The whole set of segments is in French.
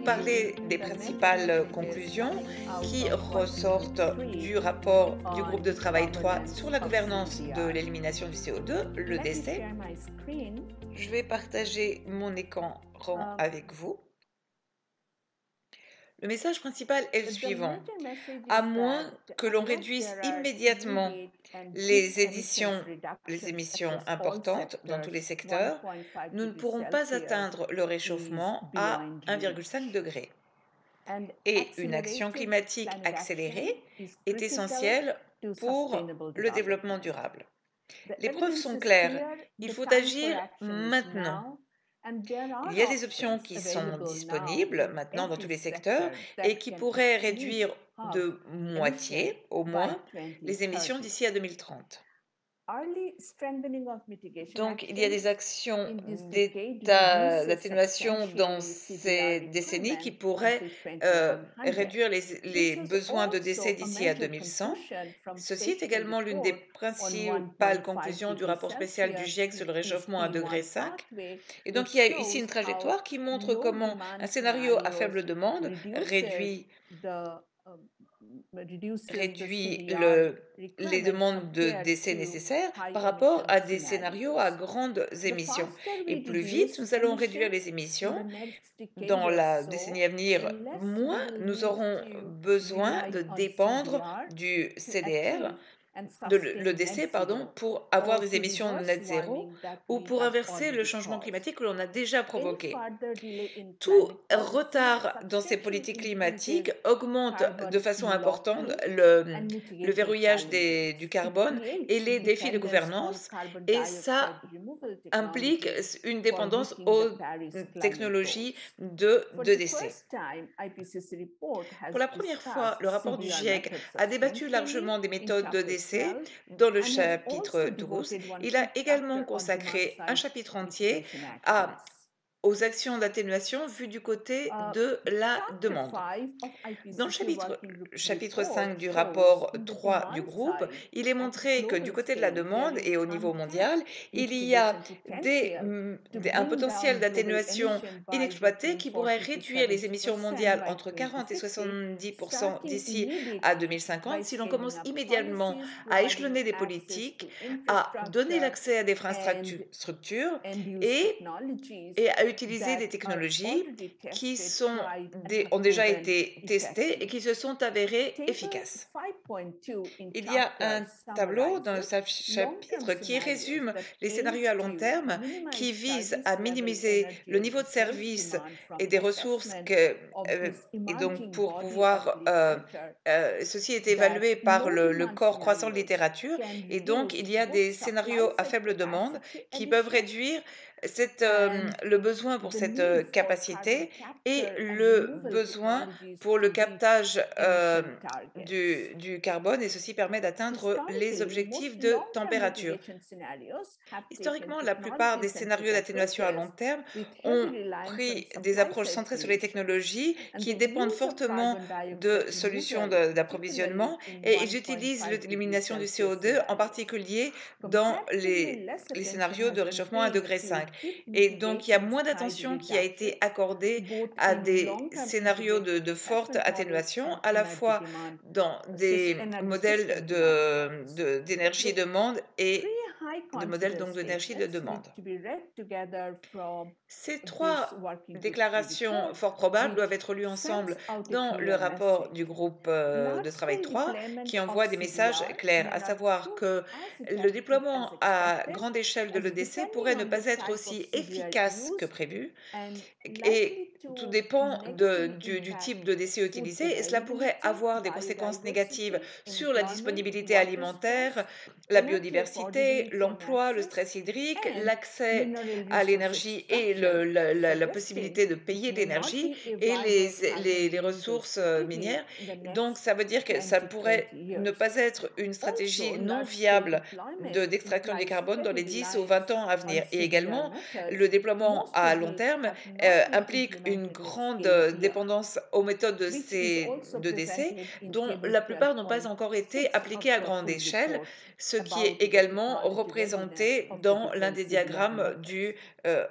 parler des principales conclusions qui ressortent du rapport du groupe de travail 3 sur la gouvernance de l'élimination du CO2, le décès. Je vais partager mon écran avec vous. Le message principal est le suivant. À moins que l'on réduise immédiatement les émissions importantes dans tous les secteurs, nous ne pourrons pas atteindre le réchauffement à 1,5 degré. Et une action climatique accélérée est essentielle pour le développement durable. Les preuves sont claires. Il faut agir maintenant. Il y a des options qui sont disponibles maintenant dans tous les secteurs et qui pourraient réduire de moitié, au moins, les émissions d'ici à 2030. Donc, il y a des actions d'atténuation dans ces décennies qui pourraient réduire les besoins de décès d'ici à 2100. Ceci est également l'une des principales conclusions du rapport spécial du GIEC sur le réchauffement à 1,5 degré. Et donc, il y a ici une trajectoire qui montre comment un scénario à faible demande réduit les demandes de décès nécessaires par rapport à des scénarios à grandes émissions. Et plus vite nous allons réduire les émissions dans la décennie à venir, moins nous aurons besoin de dépendre du CDR, le décès, pour avoir des émissions net zéro ou pour inverser le changement climatique que l'on a déjà provoqué. Tout retard dans ces politiques climatiques augmente de façon importante le verrouillage du carbone et les défis de gouvernance, et ça implique une dépendance aux technologies de décès. Pour la première fois, le rapport du GIEC a débattu largement des méthodes de décès dans le chapitre 12. Il a également consacré un chapitre entier aux actions d'atténuation vues du côté de la demande. Dans le chapitre 5 du rapport 3 du groupe, il est montré que du côté de la demande et au niveau mondial, il y a un potentiel d'atténuation inexploité qui pourrait réduire les émissions mondiales entre 40 et 70% d'ici à 2050 si l'on commence immédiatement à échelonner des politiques, à donner l'accès à des infrastructures et à utiliser des technologies qui ont déjà été testées et qui se sont avérées efficaces. Il y a un tableau dans le chapitre qui résume les scénarios à long terme qui visent à minimiser le niveau de service et des ressources et donc pour pouvoir ceci est évalué par le corps croissant de littérature, et donc il y a des scénarios à faible demande qui peuvent réduire le besoin pour cette capacité et le besoin pour le captage du carbone, et ceci permet d'atteindre les objectifs de température. Historiquement, la plupart des scénarios d'atténuation à long terme ont pris des approches centrées sur les technologies qui dépendent fortement de solutions d'approvisionnement, et ils utilisent l'élimination du CO2 en particulier dans les scénarios de réchauffement à 1,5 degré. Et donc, il y a moins d'attention qui a été accordée à des scénarios de forte atténuation, à la fois dans des modèles d'énergie de demande et de modèles d'énergie de demande. Ces trois déclarations fort probables doivent être lues ensemble dans le rapport du groupe de travail 3 qui envoie des messages clairs, à savoir que le déploiement à grande échelle de l'EDC pourrait ne pas être aussi efficace que prévu, et tout dépend du type de décès utilisé, et cela pourrait avoir des conséquences négatives sur la disponibilité alimentaire, la biodiversité, l'emploi, le stress hydrique, l'accès à l'énergie et la possibilité de payer l'énergie et les ressources minières. Donc, ça veut dire que ça pourrait ne pas être une stratégie non viable d'extraction du carbone dans les 10 ou 20 ans à venir. Et également, le déploiement à long terme implique une grande dépendance aux méthodes de décès dont la plupart n'ont pas encore été appliquées à grande échelle, ce qui est également représenté dans l'un des diagrammes du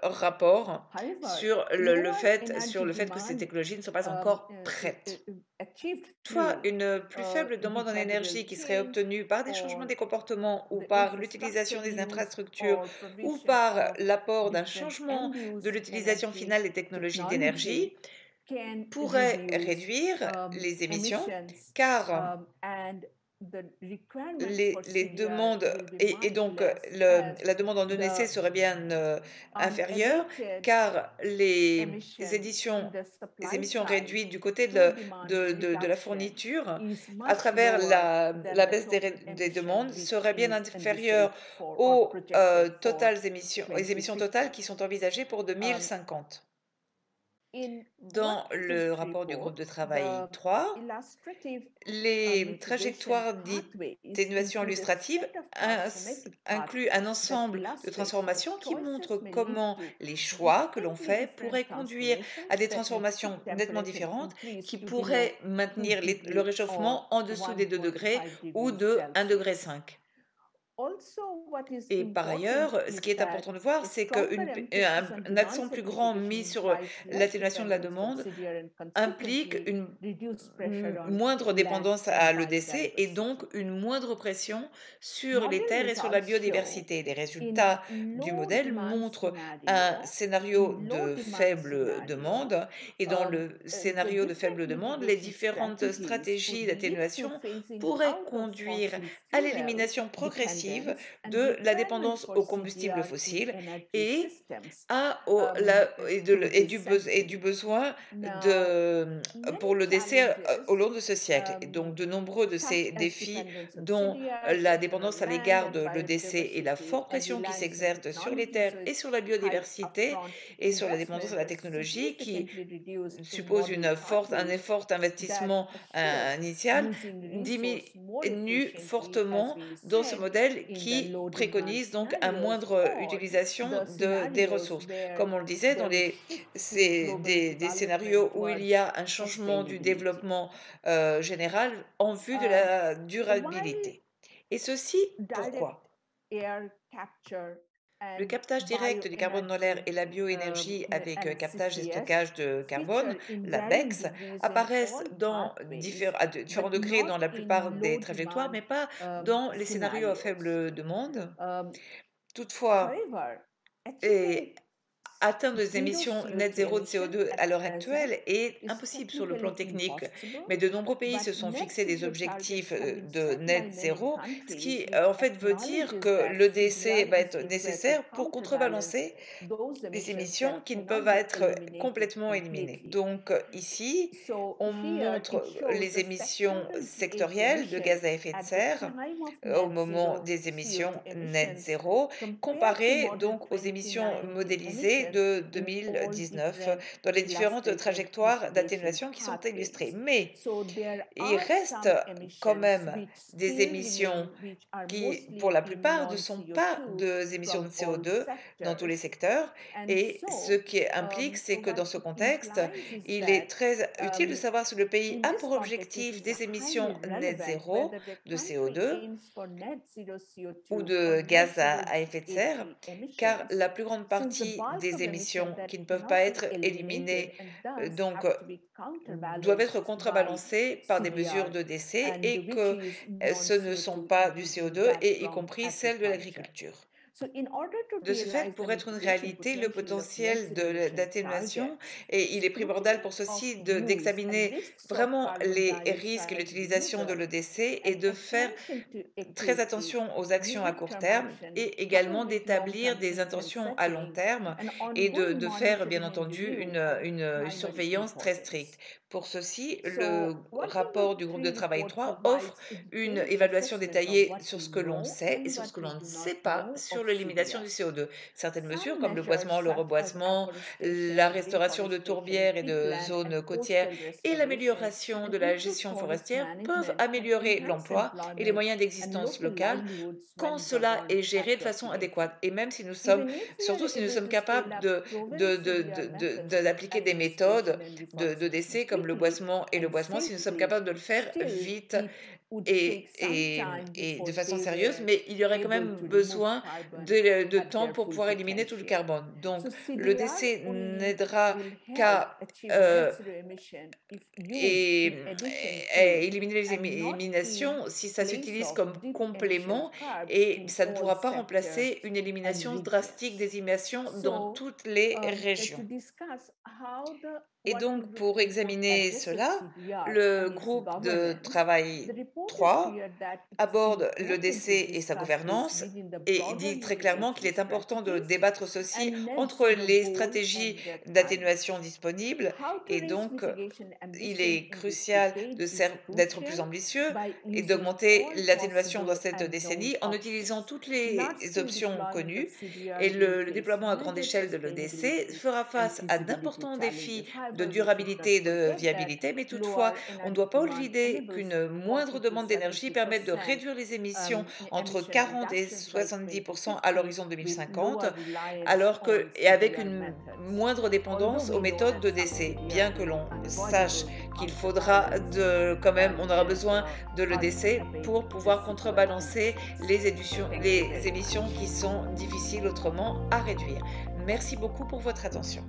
rapport sur le fait que ces technologies ne sont pas encore prêtes. Toutefois, une plus faible demande en énergie qui serait obtenue par des changements des comportements ou par l'utilisation des infrastructures ou par l'apport d'un changement de l'utilisation finale des technologies d'énergie pourrait réduire les émissions car les demandes et donc la demande en ENC serait bien inférieure car les émissions réduites du côté de la fourniture à travers la baisse des demandes seraient bien inférieures aux émissions totales qui sont envisagées pour 2050. Dans le rapport du groupe de travail 3, les trajectoires d'atténuation illustrative incluent un ensemble de transformations qui montrent comment les choix que l'on fait pourraient conduire à des transformations nettement différentes qui pourraient maintenir le réchauffement en dessous des 2 degrés ou de 1,5 degré. Et par ailleurs, ce qui est important de voir, c'est qu'un accent plus grand mis sur l'atténuation de la demande implique une moindre dépendance à l'EDC et donc une moindre pression sur les terres et sur la biodiversité. Les résultats du modèle montrent un scénario de faible demande et dans le scénario de faible demande, les différentes stratégies d'atténuation pourraient conduire à l'élimination progressive de la dépendance aux combustibles fossiles et du besoin pour le décès au long de ce siècle. Et donc, de nombreux de ces défis, dont la dépendance à l'égard de l'EDC et la forte pression qui s'exerce sur les terres et sur la biodiversité et sur la dépendance à la technologie, qui suppose un effort d'investissement initial, diminue fortement dans ce modèle qui préconise donc une moindre utilisation des ressources. Comme on le disait, c'est des scénarios où il y a un changement du développement général en vue de la durabilité. Et ceci, pourquoi? Le captage direct du carbone dans l'air et la bioénergie avec captage et stockage de carbone, la BECS, apparaissent à différents degrés dans la plupart des trajectoires, mais pas dans les scénarios à faible demande. Toutefois, et atteindre des émissions net zéro de CO2 à l'heure actuelle est impossible sur le plan technique, mais de nombreux pays se sont fixés des objectifs de net zéro, ce qui en fait veut dire que l'EDC va être nécessaire pour contrebalancer des émissions qui ne peuvent être complètement éliminées. Donc ici, on montre les émissions sectorielles de gaz à effet de serre au moment des émissions net zéro, comparées donc aux émissions modélisées de 2019 dans les différentes trajectoires d'atténuation qui sont illustrées. Mais il reste quand même des émissions qui, pour la plupart, ne sont pas des émissions de CO2 dans tous les secteurs. Et ce qui implique, c'est que dans ce contexte, il est très utile de savoir si le pays a pour objectif des émissions net zéro de CO2 ou de gaz à effet de serre, car la plus grande partie des émissions qui ne peuvent pas être éliminées doivent être contrebalancées par des mesures de décès et que ce ne sont pas du CO2, et y compris celles de l'agriculture. De ce fait, pour être une réalité, le potentiel d'atténuation, et il est primordial pour ceci d'examiner vraiment les risques et l'utilisation de l'EDC et de faire très attention aux actions à court terme et également d'établir des intentions à long terme et de faire bien entendu une surveillance très stricte. Pour ceci, le rapport du groupe de travail 3 offre une évaluation détaillée sur ce que l'on sait et sur ce que l'on ne sait pas sur l'élimination du CO2. Certaines mesures comme le boisement, le reboisement, la restauration de tourbières et de zones côtières et l'amélioration de la gestion forestière peuvent améliorer l'emploi et les moyens d'existence locale quand cela est géré de façon adéquate. Et même si surtout si nous sommes capables d'appliquer des méthodes de décès comme le boisement, si nous sommes capables de le faire vite et de façon sérieuse, mais il y aurait quand même besoin de temps pour pouvoir éliminer tout le carbone. Donc, le décès n'aidera qu'à et, éliminer les éliminations si ça s'utilise comme complément et ça ne pourra pas remplacer une élimination drastique des émissions dans toutes les régions. Et donc, pour examiner cela, le groupe de travail 3 aborde le décès et sa gouvernance et il dit très clairement qu'il est important de débattre ceci entre les stratégies d'atténuation disponibles et donc il est crucial d'être plus ambitieux et d'augmenter l'atténuation dans cette décennie en utilisant toutes les options connues et le déploiement à grande échelle de l'EDC fera face à d'importants défis de durabilité et de viabilité, mais toutefois, on ne doit pas oublier qu'une moindre demande d'énergie permet de réduire les émissions entre 40 et 70% à l'horizon 2050, alors que, et avec une moindre dépendance aux méthodes de décès, bien que l'on sache qu'il faudra quand même, on aura besoin de l'EDC pour pouvoir contrebalancer les émissions qui sont difficiles autrement à réduire. Merci beaucoup pour votre attention.